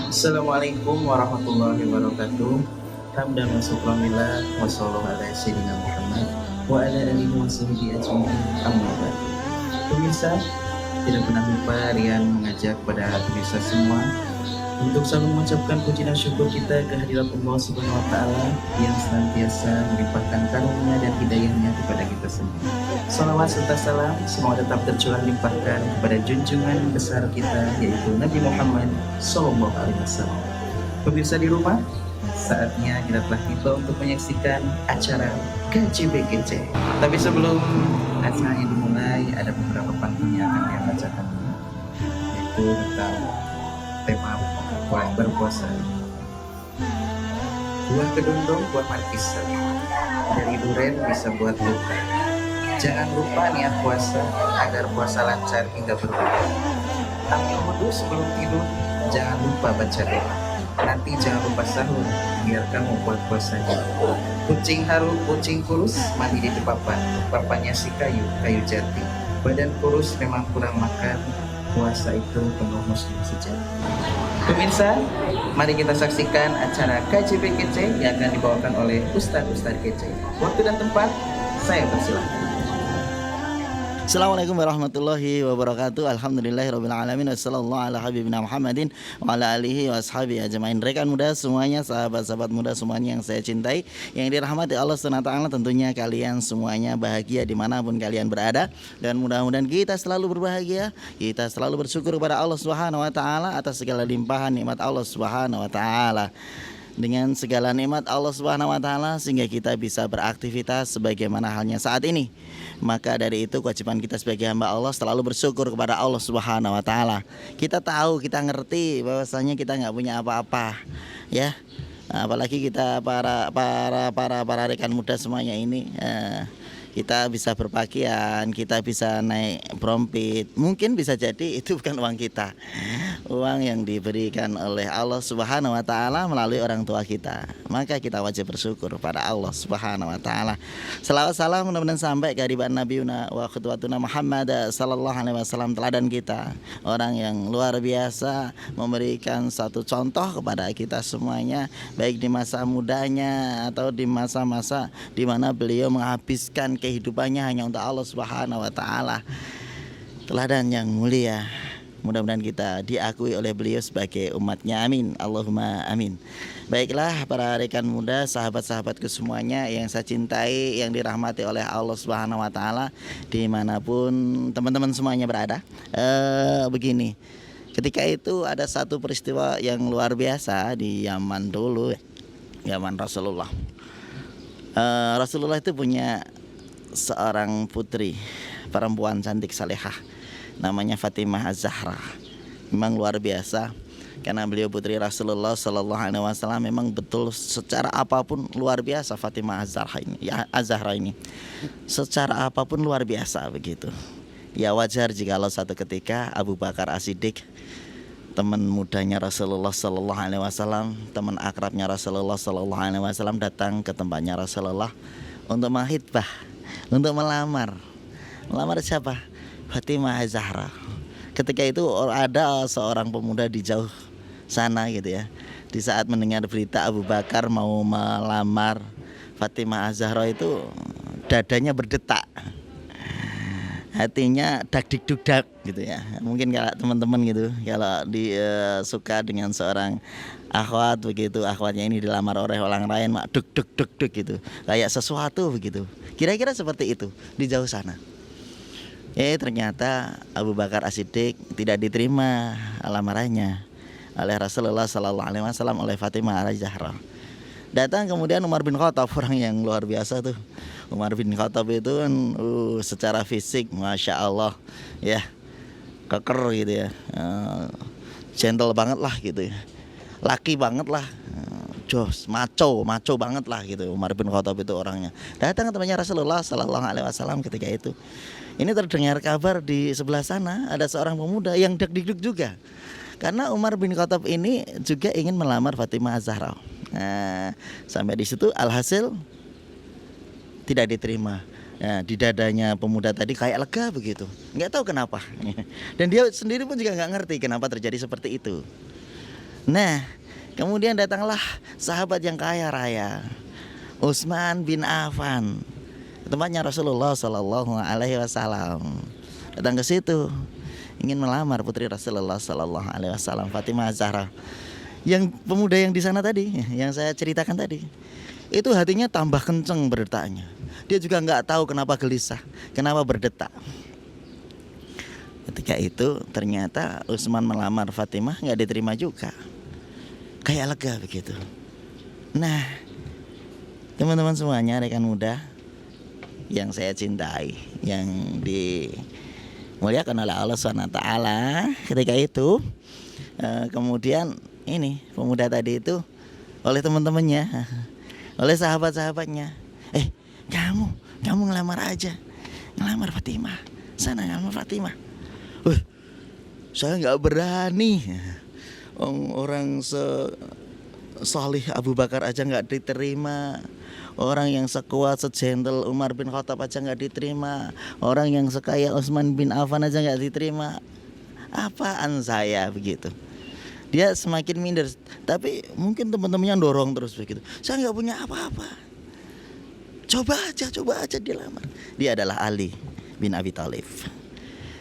Assalamualaikum warahmatullahi wabarakatuh. Hamdan wa syukran lillah wa sallallahu ala sayyidina Muhammad wa ala alihi wa sahbihi ajmain. Amma ba'du. Pemirsa, tidak pernah lupa Rian mengajak pada pemirsa semua untuk selalu mengucapkan puji dan syukur kita kehadirat Allah Subhanahu wa taala yang senantiasa melimpahkan karunia dan hidayahnya kepada kita semua. Salawat serta salam semoga tetap tercurah limpahkan kepada junjungan besar kita yaitu Nabi Muhammad Sallallahu Alaihi Wasallam. Pemirsa di rumah, saatnya kita telah tiba untuk menyaksikan acara KJBKC. Tapi sebelum acaranya dimulai, ada beberapa pantun yang akan saya bacakan dulu, yaitu tentang tema berpuasa. Buah kedondong buat markisa, dari duren bisa buat luka. Jangan lupa niat puasa agar puasa lancar hingga berbuka. Ambil wudhu sebelum tidur, jangan lupa baca doa. Nanti jangan lupa sahur, biar kamu buat puasanya. Kucing harum, kucing kurus, mandi di papan. Papannya si kayu jati. Badan kurus memang kurang makan, puasa itu penuh muslim sejati. Pemirsa, mari kita saksikan acara KJP Kece yang akan dibawakan oleh Ustadz Kece. Waktu dan tempat, saya persilahkan. Assalamualaikum warahmatullahi wabarakatuh. Alhamdulillahirabbil alamin wassallallahu ala habibina Muhammadin wa ala alihi wa ashabihi ajmain. Rekan muda semuanya, sahabat-sahabat muda semuanya yang saya cintai, yang dirahmati Allah Subhanahu wa taala, tentunya kalian semuanya bahagia dimanapun kalian berada, dan mudah-mudahan kita selalu berbahagia, kita selalu bersyukur kepada Allah Subhanahu wa taala atas segala limpahan nikmat Allah Subhanahu wa taala. Dengan segala nikmat Allah Subhanahu wa taala sehingga kita bisa beraktivitas sebagaimana halnya saat ini. Maka dari itu kewajiban kita sebagai hamba Allah selalu bersyukur kepada Allah Subhanahu wa taala. Kita tahu, kita ngerti bahwasanya kita nggak punya apa-apa, ya. Apalagi kita para rekan muda semuanya ini, kita bisa berpakaian, kita bisa naik brompit. Mungkin bisa jadi itu bukan uang kita, uang yang diberikan oleh Allah Subhanahu wa taala melalui orang tua kita. Maka kita wajib bersyukur pada Allah Subhanahu wa taala. Selawat salam mudah-mudahan sampai ke hadirat Nabiuna wa khutwatuna Muhammad sallallahu alaihi wasallam, teladan kita, orang yang luar biasa, memberikan satu contoh kepada kita semuanya, baik di masa mudanya atau di masa-masa di mana beliau menghabiskan kehidupannya hanya untuk Allah Subhanahu wa taala. Teladan yang mulia. Mudah-mudahan kita diakui oleh beliau sebagai umatnya, amin, Allahumma amin. Baiklah para rekan muda, sahabat-sahabatku semuanya yang saya cintai, yang dirahmati oleh Allah Subhanahu wa taala, dimanapun teman-teman semuanya berada. Begini, ketika itu ada satu peristiwa yang luar biasa di zaman dulu, zaman Rasulullah. Rasulullah itu punya seorang putri perempuan cantik salehah, namanya Fatimah Az-Zahra. Memang luar biasa karena beliau putri Rasulullah Sallallahu Alaihi Wasallam. Memang betul secara apapun luar biasa Fatimah Az-Zahra ini, secara apapun luar biasa begitu. Ya wajar jikalau satu ketika Abu Bakar As-Siddiq, teman mudanya Rasulullah Sallallahu Alaihi Wasallam, teman akrabnya Rasulullah Sallallahu Alaihi Wasallam, datang ke tempatnya Rasulullah untuk menghitbah, untuk melamar siapa? Fatimah Az-Zahra. Ketika itu ada seorang pemuda di jauh sana gitu ya. Di saat mendengar berita Abu Bakar mau melamar Fatimah Az-Zahra itu dadanya berdetak, hatinya dak gitu ya. Mungkin kalau teman-teman gitu, kalau suka dengan seorang akhwat begitu, akhwatnya ini dilamar oleh orang lain, mak duk gitu, kayak sesuatu begitu. Kira-kira seperti itu di jauh sana. Ternyata Abu Bakar As-Siddiq tidak diterima lamarannya oleh Rasulullah Sallallahu Alaihi Wasallam, oleh Fatimah Az-Zahra. Datang kemudian Umar bin Khattab, orang yang luar biasa tuh. Umar bin Khattab itu kan secara fisik masya Allah ya, keker gitu ya, gentle banget lah gitu ya, laki banget lah, jos, maco banget lah gitu. Umar bin Khattab itu orangnya. Datang ke tempatnya Rasulullah Sallallahu Alaihi Wasallam ketika itu. Ini terdengar kabar di sebelah sana ada seorang pemuda yang deg-deg juga, karena Umar bin Khattab ini juga ingin melamar Fatimah Az-Zahra. Nah, sampai di situ alhasil tidak diterima. di dadanya pemuda tadi kayak lega begitu, nggak tahu kenapa. Dan dia sendiri pun juga nggak ngerti kenapa terjadi seperti itu. Nah, kemudian datanglah sahabat yang kaya raya, Utsman bin Affan, ke tempatnya Rasulullah Shallallahu Alaihi Wasallam. Datang ke situ ingin melamar putri Rasulullah Shallallahu Alaihi Wasallam, Fatimah Zahra. Yang pemuda yang di sana tadi, yang saya ceritakan tadi, itu hatinya tambah kenceng berdetaknya. Dia juga nggak tahu kenapa gelisah, kenapa berdetak. Ketika itu ternyata Utsman melamar Fatimah nggak diterima juga, kayak lega begitu. Nah, teman-teman semuanya, rekan muda yang saya cintai, yang dimuliakan oleh Allah SWT, ketika itu kemudian ini pemuda tadi itu oleh teman-temannya, oleh sahabat-sahabatnya, kamu ngelamar aja, ngelamar Fatimah, sana ngelamar Fatimah. Saya nggak berani, orang Salih Abu Bakar aja nggak diterima, orang yang sekuat sejentel Umar bin Khattab aja nggak diterima, orang yang sekaya Utsman bin Affan aja nggak diterima, apaan saya begitu. Dia semakin minder, tapi mungkin teman-temannya dorong terus begitu. Saya nggak punya apa-apa, coba aja dilamar. Dia adalah Ali bin Abi Thalib.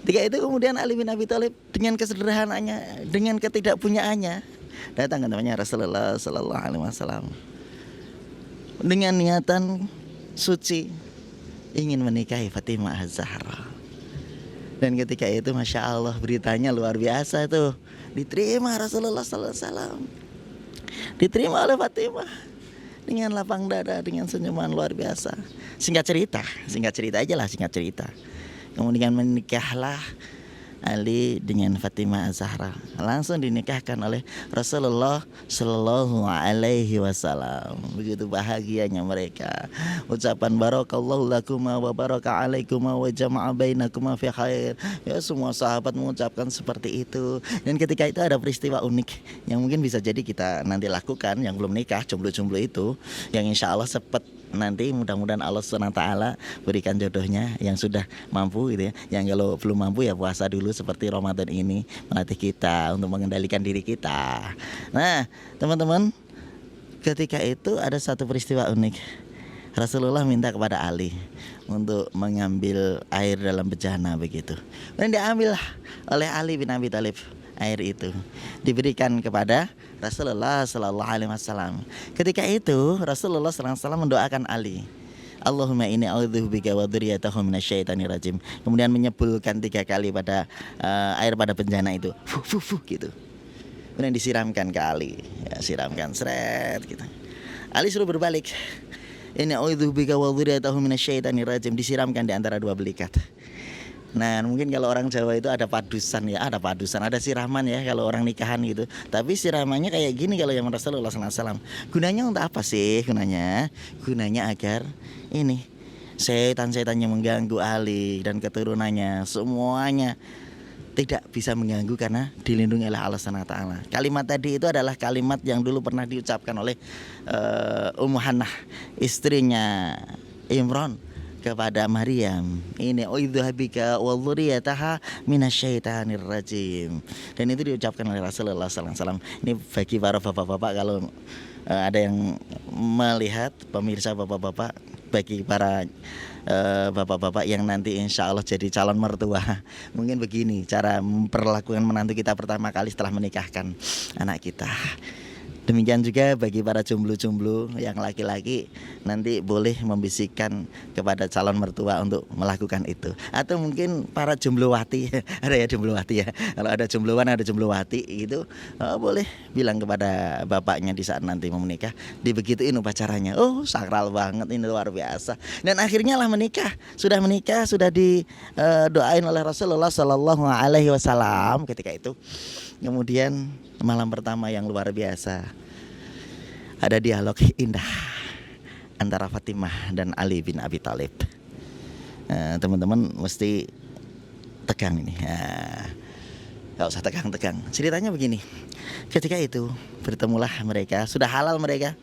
Ketika itu kemudian Ali bin Abi Thalib dengan kesederhanaannya, dengan ketidakpunyaannya, datang ke namanya Rasulullah Sallallahu Alaihi Wasallam dengan niatan suci ingin menikahi Fatimah Az-Zahra. Dan ketika itu Masya Allah beritanya luar biasa tuh, diterima Rasulullah Sallallahu Alaihi Wasallam, diterima oleh Fatimah dengan lapang dada, dengan senyuman luar biasa. Singkat cerita. Kemudian menikahlah Ali dengan Fatimah Az-Zahra, langsung dinikahkan oleh Rasulullah Shallallahu Alaihi Wasallam. Begitu bahagianya mereka. Ucapan barakallahu lakuma wa baraka alaikuma wa jama'a bainakuma fi khair. Ya, semua sahabat mengucapkan seperti itu. Dan ketika itu ada peristiwa unik yang mungkin bisa jadi kita nanti lakukan, yang belum nikah, jomblo-jomblo itu, yang insya Allah cepat nanti mudah-mudahan Allah SWT berikan jodohnya, yang sudah mampu gitu ya. Yang kalau belum mampu ya puasa dulu seperti Ramadan ini, melatih kita untuk mengendalikan diri kita. Nah teman-teman, ketika itu ada satu peristiwa unik. Rasulullah minta kepada Ali untuk mengambil air dalam bejana begitu. Dan diambil oleh Ali bin Abi Thalib air itu, diberikan kepada Rasulullah Sallallahu Alaihi Wasallam. Ketika itu Rasulullah Sallallahu Alaihi Wasallam mendoakan Ali, Allahumma inni a'udzubika wa dzurriyyatahu minasyaitonir rajim. Kemudian menyebulkan 3 kali pada air pada bencana itu, gitu. Kemudian disiramkan ke Ali, ya, siramkan seret gitu. Ali suruh berbalik, inni a'udzubika wa dzurriyyatahu minasyaitonir rajim, disiramkan di antara 2 belikat. Nah mungkin kalau orang Jawa itu ada padusan, ada siraman ya kalau orang nikahan gitu. Tapi siramannya kayak gini kalau yang Rasulullah SAW. Gunanya untuk apa sih? Gunanya agar ini setan-setan yang mengganggu Ali dan keturunannya semuanya tidak bisa mengganggu karena dilindungi oleh Allah SWT. Kalimat tadi itu adalah kalimat yang dulu pernah diucapkan oleh Ummu Hannah, istrinya Imran, kepada Maryam. Ini uidzuhabika wa dzurriyyataha minasyaitonir rajim. Dan itu diucapkan oleh Rasulullah SAW. Ini bagi para bapak-bapak, kalau ada yang melihat, pemirsa bapak-bapak, bagi para bapak-bapak yang nanti insya Allah jadi calon mertua, mungkin begini cara memperlakukan menantu kita pertama kali setelah menikahkan anak kita. Demikian juga bagi para jomblo-jomblo yang laki-laki, nanti boleh membisikkan kepada calon mertua untuk melakukan itu. Atau mungkin para jomblowati, ada ya jomblowati ya. Kalau ada jombloan, ada jomblowati itu, boleh bilang kepada bapaknya di saat nanti mau menikah, dibegituin upacaranya. Oh sakral banget, ini luar biasa. Dan akhirnya lah menikah, sudah didoain oleh Rasulullah Sallallahu Alaihi Wasallam ketika itu. Kemudian malam pertama yang luar biasa, ada dialog indah antara Fatimah dan Ali bin Abi Thalib. Teman-teman mesti tegang ini. Gak usah tegang-tegang. Ceritanya begini. Ketika itu bertemulah mereka, sudah halal mereka.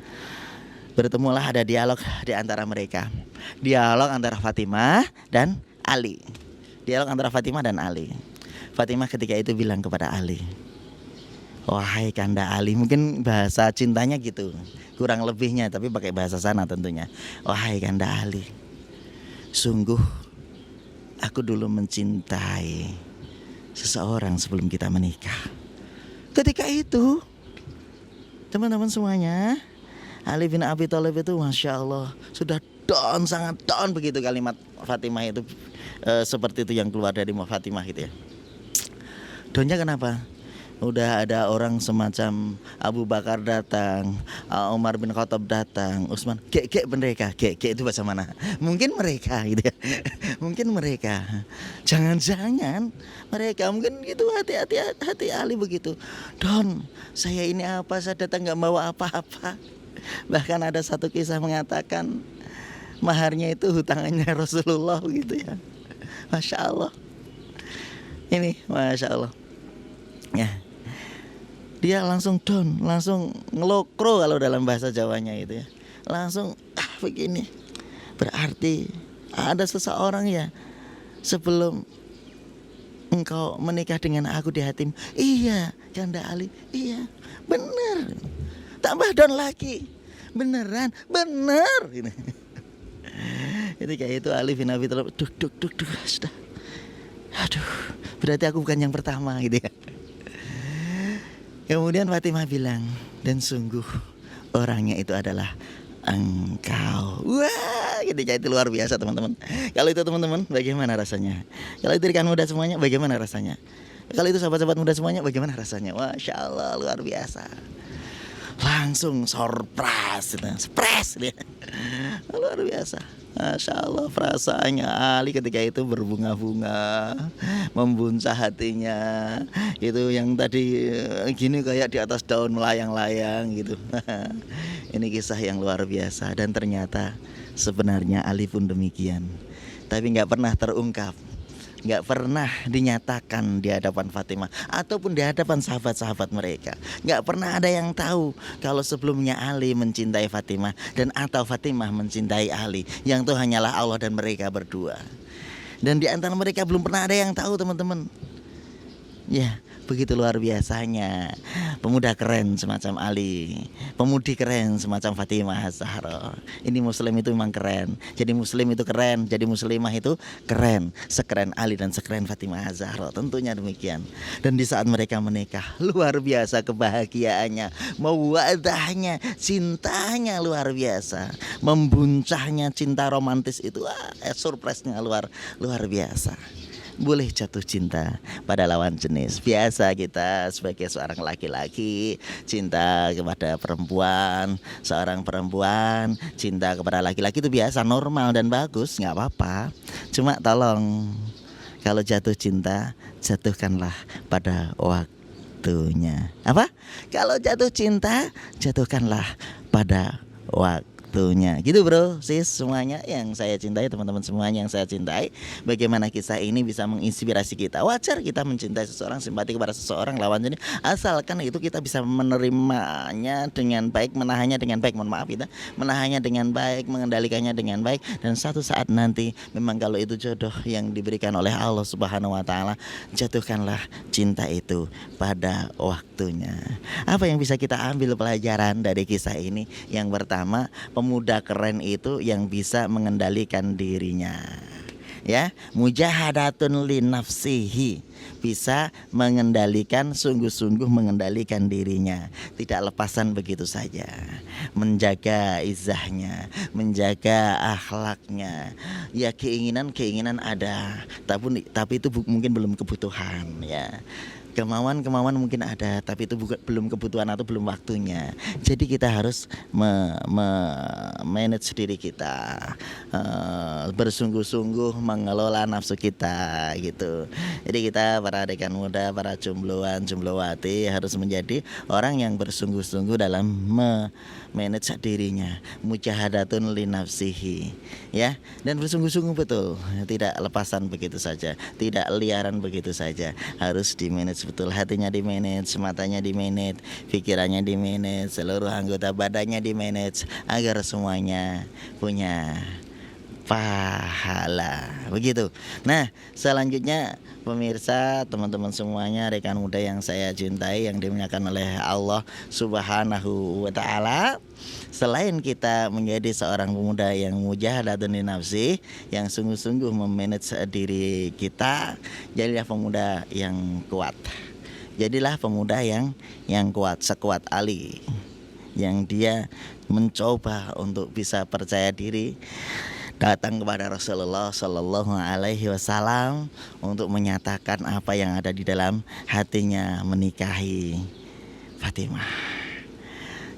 bertemulah ada dialog di antara mereka. Dialog antara Fatimah dan Ali. Dialog antara Fatimah dan Ali. Fatimah ketika itu bilang kepada Ali, wahai Kanda Ali, mungkin bahasa cintanya gitu, kurang lebihnya, tapi pakai bahasa sana tentunya. Wahai Kanda Ali, sungguh aku dulu mencintai seseorang sebelum kita menikah. Ketika itu, teman-teman semuanya, Ali bin Abi Thalib itu Masya Allah sudah down, sangat down begitu kalimat Fatimah itu, seperti itu yang keluar dari Fatimah gitu ya. Downnya kenapa? Udah ada orang semacam Abu Bakar datang, Umar bin Khattab datang, Utsman, gek mereka, gek itu bahasa mana? Mungkin mereka gitu ya. Mungkin mereka. Jangan-jangan mereka mungkin gitu, hati Ali begitu. Don, saya ini apa? Saya datang nggak bawa apa-apa. Bahkan ada satu kisah mengatakan maharnya itu hutangannya Rasulullah gitu ya. Masya Allah. Ini Masya Allah. Ya, dia langsung down, langsung ngelokro kalau dalam bahasa Jawanya itu ya. Langsung begini. Berarti ada seseorang ya, sebelum engkau menikah dengan aku di hatimu. Iya, Kanda Ali. Iya, benar. Tambah down lagi. Beneran, bener. Jadi kayak itu Ali bin Abi Thalib, duk sudah. Aduh, berarti aku bukan yang pertama gitu ya. Kemudian Fatimah bilang, dan sungguh orangnya itu adalah engkau. Wah, ketika itu luar biasa teman-teman. Kalau itu teman-teman, bagaimana rasanya? Kalau itu rekan muda semuanya, bagaimana rasanya? Kalau itu sahabat-sahabat muda semuanya, bagaimana rasanya? Masya Allah, luar biasa. Langsung surprise, dia. Luar biasa. Masya Allah, perasaannya Ali ketika itu berbunga-bunga, membuncah hatinya. Itu yang tadi gini kayak di atas daun melayang-layang gitu. Ini kisah yang luar biasa. Dan ternyata sebenarnya Ali pun demikian. Tapi gak pernah terungkap, gak pernah dinyatakan di hadapan Fatimah ataupun di hadapan sahabat-sahabat mereka. Gak pernah ada yang tahu kalau sebelumnya Ali mencintai Fatimah dan atau Fatimah mencintai Ali. Yang itu hanyalah Allah dan mereka berdua. Dan di antara mereka belum pernah ada yang tahu teman-teman. Ya, begitu luar biasanya. Pemuda keren semacam Ali, pemudi keren semacam Fatimah Az-Zahra. Ini muslim itu memang keren. Jadi muslim itu keren, jadi muslimah itu keren. Sekeren Ali dan sekeren Fatimah Az-Zahra, tentunya demikian. Dan di saat mereka menikah, luar biasa kebahagiaannya, mawadahnya, cintanya luar biasa. Membuncahnya cinta romantis itu, surprise-nya luar biasa. Boleh jatuh cinta pada lawan jenis. Biasa kita sebagai seorang laki-laki cinta kepada perempuan, seorang perempuan cinta kepada laki-laki itu biasa, normal dan bagus, nggak apa-apa. Cuma tolong kalau jatuh cinta, jatuhkanlah pada waktunya. Apa? Kalau jatuh cinta, jatuhkanlah pada waktunya. Gitu bro, sis, semuanya yang saya cintai, teman-teman semuanya yang saya cintai. Bagaimana kisah ini bisa menginspirasi kita. Wajar kita mencintai seseorang, simpati kepada seseorang lawan jenis, asalkan itu kita bisa menerimanya dengan baik, menahannya dengan baik. Mohon maaf, kita menahannya dengan baik, mengendalikannya dengan baik. Dan satu saat nanti memang kalau itu jodoh yang diberikan oleh Allah Subhanahu wa taala, jatuhkanlah cinta itu pada waktunya. Apa yang bisa kita ambil pelajaran dari kisah ini? Yang pertama, pemuda keren itu yang bisa mengendalikan dirinya. Ya, mujahadatun li nafsihi, bisa mengendalikan, sungguh-sungguh mengendalikan dirinya, tidak lepasan begitu saja, menjaga izahnya, menjaga akhlaknya. Ya, keinginan ada, tapi itu mungkin belum kebutuhan ya. Kemauan mungkin ada, tapi itu belum kebutuhan atau belum waktunya. Jadi kita harus manage diri kita, bersungguh-sungguh mengelola nafsu kita gitu. Jadi kita para rekan muda, para jombloan, jomblowati harus menjadi orang yang bersungguh-sungguh dalam manage dirinya, mujahadatun li nafsihi ya, dan bersungguh-sungguh betul, tidak lepasan begitu saja, tidak liaran begitu saja, harus di manage betul, hatinya di manage, matanya di manage, pikirannya di manage, seluruh anggota badannya di manage agar semuanya punya pahala. Begitu. Nah, selanjutnya pemirsa, teman-teman semuanya, rekan muda yang saya cintai, yang dimuliakan oleh Allah Subhanahu wa taala. Selain kita menjadi seorang pemuda yang mujahadatun li nafsi, yang sungguh-sungguh memanage diri kita, jadilah pemuda yang kuat. Jadilah pemuda yang kuat, sekuat Ali, yang dia mencoba untuk bisa percaya diri, datang kepada Rasulullah Shallallahu Alaihi Wasallam untuk menyatakan apa yang ada di dalam hatinya, menikahi Fatimah.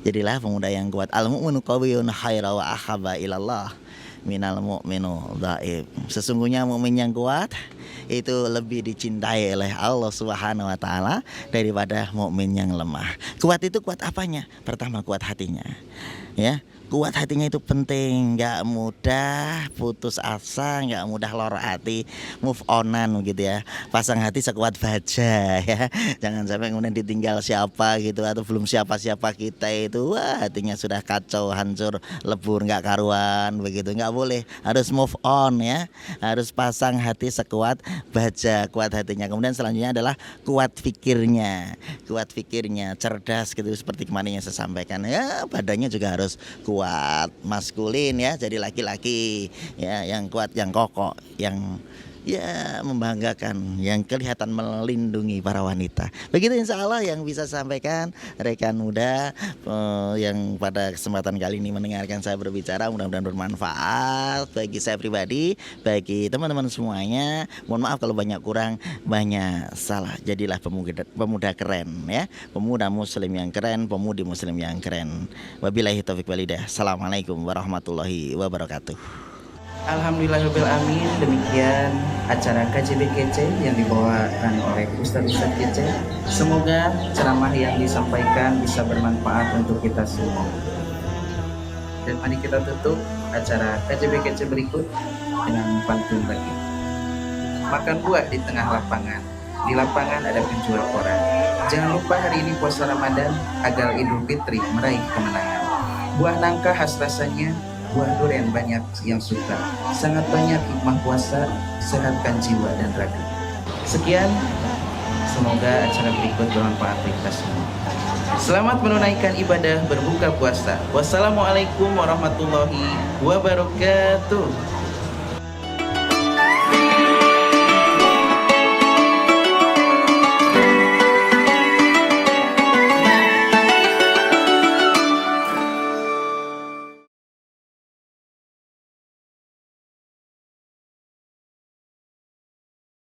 Jadilah pemuda yang kuat. Al-mu'minu qawiyyun khaira wa ahabba ilallah minal mu'minu dhaif. Sesungguhnya mukmin yang kuat itu lebih dicintai oleh Allah Subhanahu wa taala daripada mukmin yang lemah. Kuat itu kuat apanya? Pertama, kuat hatinya. Ya, kuat hatinya itu penting, nggak mudah putus asa, nggak mudah lor hati, move onan gitu ya. Pasang hati sekuat baja ya. Jangan sampai kemudian ditinggal siapa gitu, atau belum siapa-siapa kita itu, wah hatinya sudah kacau, hancur, lebur, nggak karuan begitu. Nggak boleh, harus move on ya. Harus pasang hati sekuat baja, kuat hatinya. Kemudian selanjutnya adalah kuat fikirnya, cerdas gitu, seperti kemarin yang saya sampaikan ya. Badannya juga harus kuat, maskulin ya, jadi laki-laki ya, yang kuat, yang kokoh, yang ya membanggakan, yang kelihatan melindungi para wanita. Begitu insya Allah yang bisa sampaikan rekan muda yang pada kesempatan kali ini mendengarkan saya berbicara. Mudah-mudahan bermanfaat bagi saya pribadi, bagi teman-teman semuanya. Mohon maaf kalau banyak kurang, banyak salah. Jadilah pemuda keren ya, pemuda muslim yang keren, pemudi muslim yang keren. Wabillahi taufiq walhidayah. Assalamualaikum warahmatullahi wabarakatuh. Alhamdulillahirabbil alamin. Demikian acara KJB Kece yang dibawakan oleh Ustaz-Ustaz Kece. Semoga ceramah yang disampaikan bisa bermanfaat untuk kita semua. Dan mari kita tutup acara KJB Kece berikut dengan pantun lagi. Makan buah di tengah lapangan. Di lapangan ada penjual koran. Jangan lupa hari ini puasa Ramadan agar Idul Fitri meraih kemenangan. Buah nangka khas rasanya, buah durian banyak yang suka. Sangat banyak hikmah puasa, sehatkan jiwa dan raga. Sekian, semoga acara berikut bermanfaat bagi kita semua. Selamat menunaikan ibadah berbuka puasa. Wassalamualaikum warahmatullahi wabarakatuh.